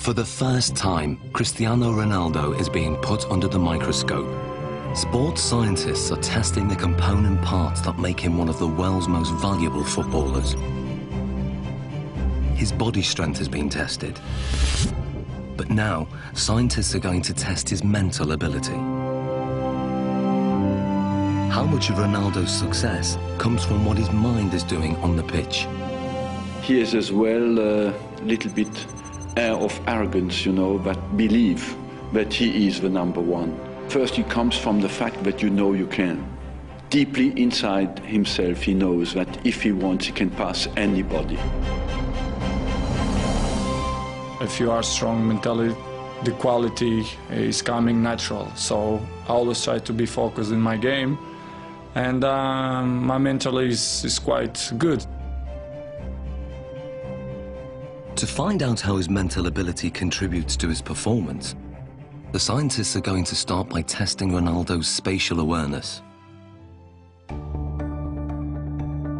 For the first time, Cristiano Ronaldo is being put under the microscope. Sports scientists are testing the component parts that make him one of the world's most valuable footballers. His body strength has been tested. But now, scientists are going to test his mental ability. How much of Ronaldo's success comes from what his mind is doing on the pitch? He is as well a little bit air of arrogance, you know, but believe that he is the number one. First, it comes from the fact that you know you can. Deeply inside himself, he knows that if he wants, he can pass anybody. If you are strong mentally, the quality is coming natural. So I always try to be focused in my game, and my mental is quite good. To find out how his mental ability contributes to his performance, the scientists are going to start by testing Ronaldo's spatial awareness.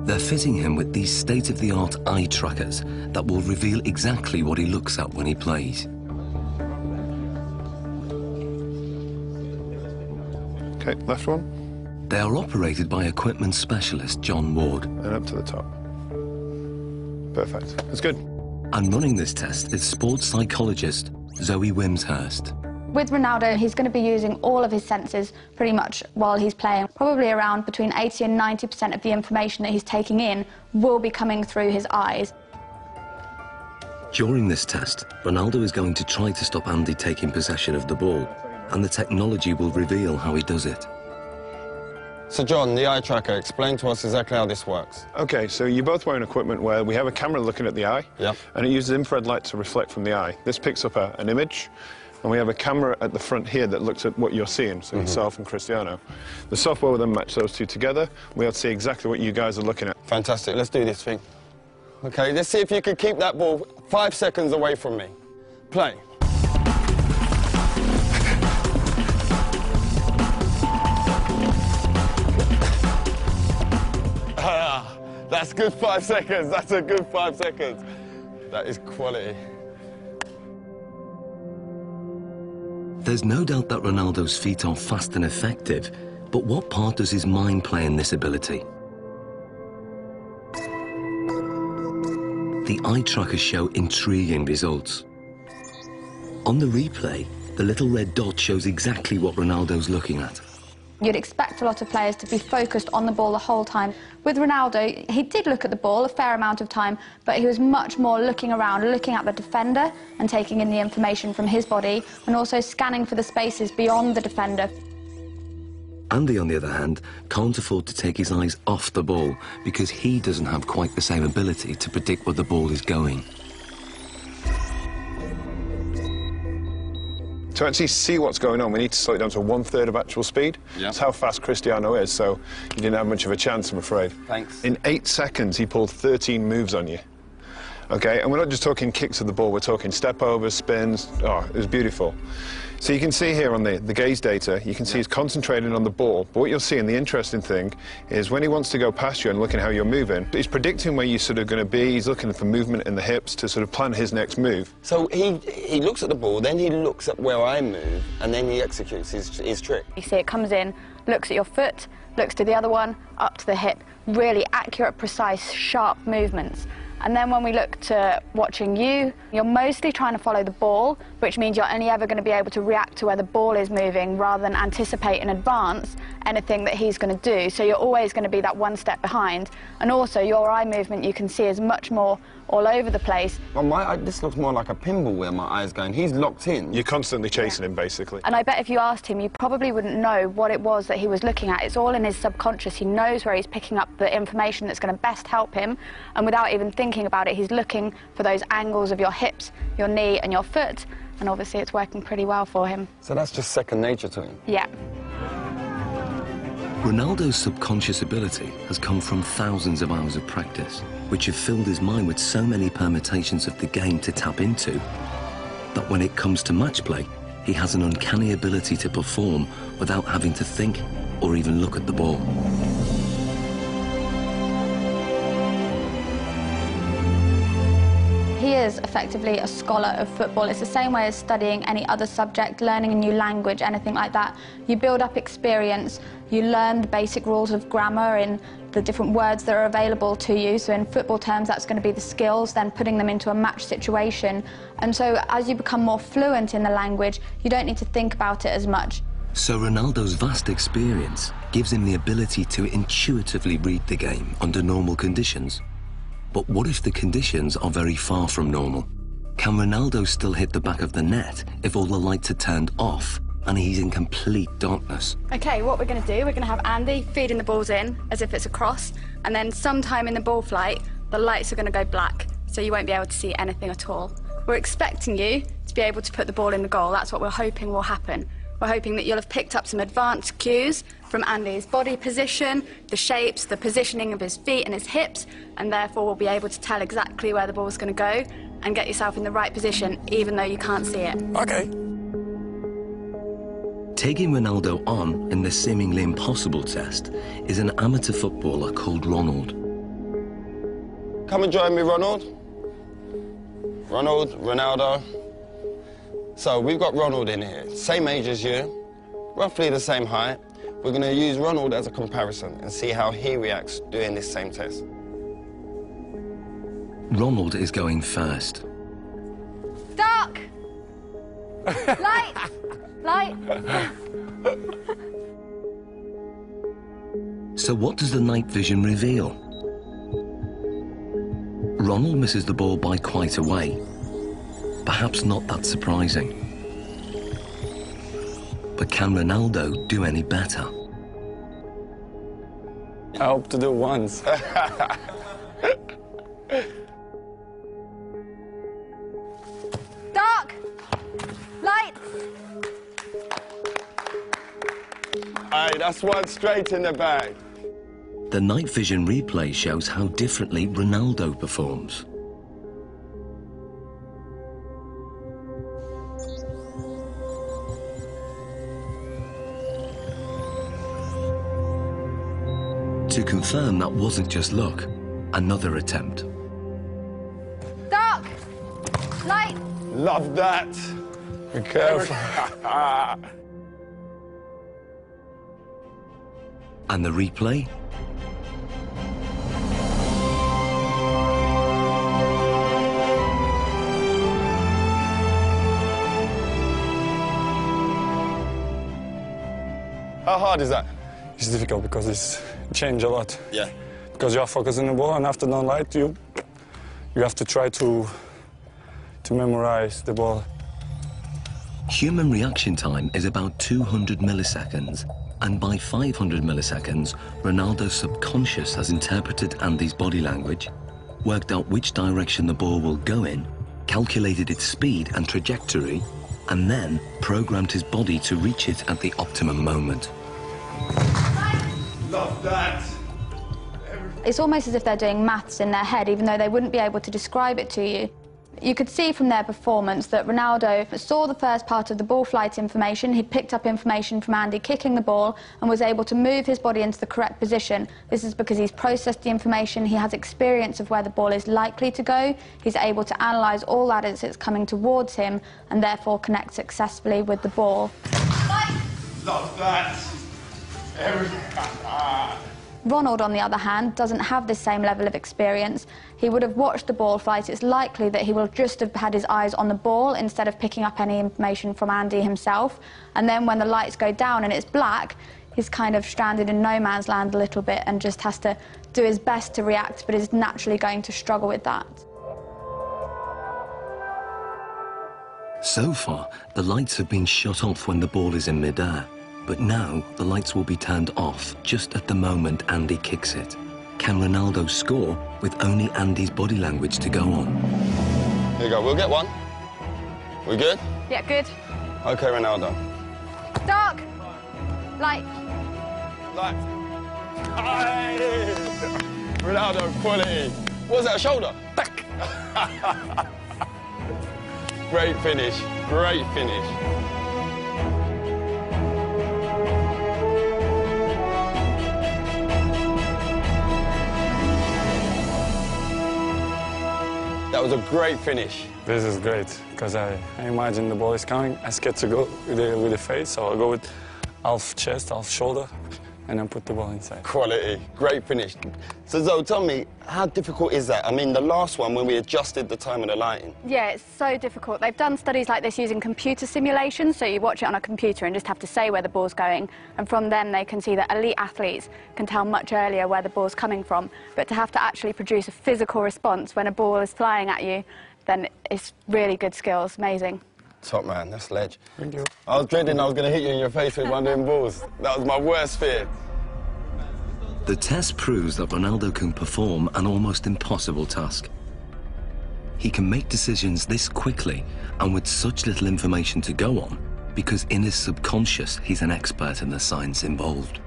They're fitting him with these state-of-the-art eye trackers that will reveal exactly what he looks at when he plays. Okay, left one. They are operated by equipment specialist John Ward. And up to the top. Perfect. That's good. And running this test is sports psychologist Zoe Wimshurst. With Ronaldo, he's going to be using all of his senses pretty much while he's playing. Probably around between 80 and 90% of the information that he's taking in will be coming through his eyes. During this test, Ronaldo is going to try to stop Andy taking possession of the ball, and the technology will reveal how he does it. So John, the eye tracker, explain to us exactly how this works. Okay, so you're both wearing equipment where we have a camera looking at the eye, Yep. and it uses infrared light to reflect from the eye. This picks up an image, and we have a camera at the front here that looks at what you're seeing, so yourself and Cristiano. The software will then match those two together. We'll see exactly what you guys are looking at. Fantastic, let's do this thing. Okay, let's see if you can keep that ball 5 seconds away from me. Play. That's good 5 seconds. That's a good 5 seconds. That is quality. There's no doubt that Ronaldo's feet are fast and effective, but what part does his mind play in this ability? The eye trackers show intriguing results. On the replay, the little red dot shows exactly what Ronaldo's looking at. You'd expect a lot of players to be focused on the ball the whole time. With Ronaldo, he did look at the ball a fair amount of time, but he was much more looking around, looking at the defender and taking in the information from his body, and also scanning for the spaces beyond the defender. Andy, on the other hand, can't afford to take his eyes off the ball because he doesn't have quite the same ability to predict where the ball is going. To actually see what's going on, we need to slow it down to 1/3 of actual speed. Yeah. That's how fast Cristiano is, so you didn't have much of a chance, I'm afraid. Thanks. In 8 seconds, he pulled 13 moves on you. Okay, and we're not just talking kicks of the ball, we're talking step-overs, spins. Oh, it was beautiful. So you can see here on the gaze data, you can see he's concentrating on the ball, but what you'll see, and the interesting thing, is when he wants to go past you and looking how you're moving, he's predicting where you're sort of going to be, he's looking for movement in the hips to sort of plan his next move. So he looks at the ball, then he looks at where I move, and then he executes his trick. You see it comes in, looks at your foot, looks to the other one, up to the hip. Really accurate, precise, sharp movements. And then when we look to watching you, you're mostly trying to follow the ball, which means you're only ever going to be able to react to where the ball is moving rather than anticipate in advance anything that he's going to do. So you're always going to be that one step behind. And also your eye movement you can see is much more all over the place. Well, this looks more like a pinball where my eye's going. He's locked in. You're constantly chasing him, basically. And I bet if you asked him, you probably wouldn't know what it was that he was looking at. It's all in his subconscious. He knows where he's picking up the information that's going to best help him. And without even thinking about it, he's looking for those angles of your hips, your knee and your foot. And obviously it's working pretty well for him. So that's just second nature to him? Yeah. Ronaldo's subconscious ability has come from thousands of hours of practice, which have filled his mind with so many permutations of the game to tap into, that when it comes to match play, he has an uncanny ability to perform without having to think or even look at the ball. He he is effectively a scholar of football. It's the same way as studying any other subject, learning a new language, anything like that. You build up experience, you learn the basic rules of grammar in the different words that are available to you. So in football terms, that's going to be the skills, then putting them into a match situation. And so as you become more fluent in the language, you don't need to think about it as much. So Ronaldo's vast experience gives him the ability to intuitively read the game under normal conditions. But what if the conditions are very far from normal? Can Ronaldo still hit the back of the net if all the lights are turned off and he's in complete darkness? Okay, what we're going to do, we're going to have Andy feeding the balls in as if it's a cross, and then sometime in the ball flight, the lights are going to go black, so you won't be able to see anything at all. We're expecting you to be able to put the ball in the goal. That's what we're hoping will happen. We're hoping that you'll have picked up some advanced cues from Andy's body position, the shapes, the positioning of his feet and his hips, and therefore will be able to tell exactly where the ball's going to go and get yourself in the right position, even though you can't see it. Okay. Taking Ronaldo on in the seemingly impossible test is an amateur footballer called Ronald. Come and join me, Ronald. Ronaldo. So we've got Ronald in here, same age as you, roughly the same height. We're going to use Ronald as a comparison and see how he reacts doing this same test. Ronald is going first. Dark! Light! Light! So what does the night vision reveal? Ronald misses the ball by quite a way. Perhaps not that surprising. But can Ronaldo do any better? I hope to do once. Dark! Light! Aye, that's one straight in the bag. The night vision replay shows how differently Ronaldo performs. To confirm that wasn't just luck, another attempt. Dark! Light! Love that. Be careful. And the replay? How hard is that? It's difficult because it's changed a lot. Yeah. Because you are focusing the ball, and after no light, you have to try to memorize the ball. Human reaction time is about 200 milliseconds, and by 500 milliseconds, Ronaldo's subconscious has interpreted Andy's body language, worked out which direction the ball will go in, calculated its speed and trajectory, and then programmed his body to reach it at the optimum moment. Love that. It's almost as if they're doing maths in their head, even though they wouldn't be able to describe it to you. You could see from their performance that Ronaldo saw the first part of the ball flight information. He'd picked up information from Andy kicking the ball and was able to move his body into the correct position. This is because he's processed the information, he has experience of where the ball is likely to go, he's able to analyse all that as it's coming towards him and therefore connect successfully with the ball. Love that. Ronald, on the other hand, doesn't have the same level of experience. He would have watched the ball flight. It's likely that he will just have had his eyes on the ball instead of picking up any information from Andy himself. And then when the lights go down and it's black, he's kind of stranded in no man's land a little bit and just has to do his best to react, but is naturally going to struggle with that. So far, the lights have been shut off when the ball is in midair. But now, the lights will be turned off just at the moment Andy kicks it. Can Ronaldo score with only Andy's body language to go on? Here you go, we'll get one. We good? Yeah, good. Okay, Ronaldo. Dark. Light. Light. Aye. Ronaldo, quality. What was that, a shoulder? Back. Great finish, great finish. That was a great finish. This is great, because I imagine the ball is coming. I scared to go with the face, so I go with half chest, half shoulder, and then put the ball inside. Quality, great finish. So Zoe, tell me, how difficult is that? I mean, the last one when we adjusted the time of the lighting. Yeah, it's so difficult. They've done studies like this using computer simulations, so you watch it on a computer and just have to say where the ball's going, and from then they can see that elite athletes can tell much earlier where the ball's coming from. But to have to actually produce a physical response when a ball is flying at you, then it's really good skills, amazing. Top man, that's ledge. Thank you. I was dreading I was going to hit you in your face with one of them balls. That was my worst fear. The test proves that Ronaldo can perform an almost impossible task. He can make decisions this quickly and with such little information to go on because in his subconscious he's an expert in the science involved.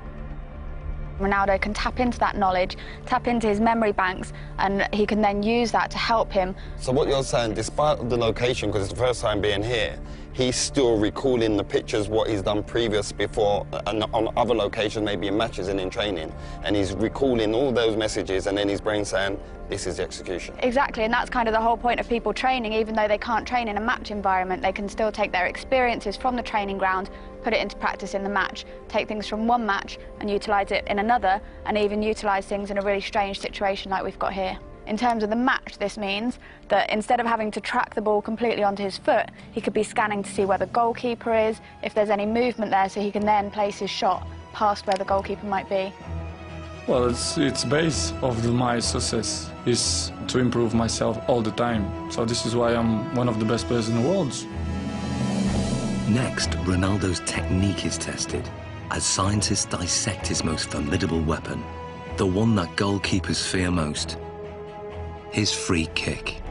Ronaldo can tap into that knowledge, tap into his memory banks, and he can then use that to help him. So what you're saying, despite the location, because it's the first time being here, he's still recalling the pictures, what he's done previous before, and on other locations, maybe in matches and in training, and he's recalling all those messages, and then his brain saying, this is the execution. Exactly, and that's kind of the whole point of people training. Even though they can't train in a match environment, they can still take their experiences from the training ground, put it into practice in the match, take things from one match and utilise it in another, and even utilise things in a really strange situation like we've got here. In terms of the match, this means that instead of having to track the ball completely onto his foot, he could be scanning to see where the goalkeeper is, if there's any movement there, so he can then place his shot past where the goalkeeper might be. Well, it's base of my success is to improve myself all the time. So this is why I'm one of the best players in the world. Next, Ronaldo's technique is tested as scientists dissect his most formidable weapon, the one that goalkeepers fear most, his free kick.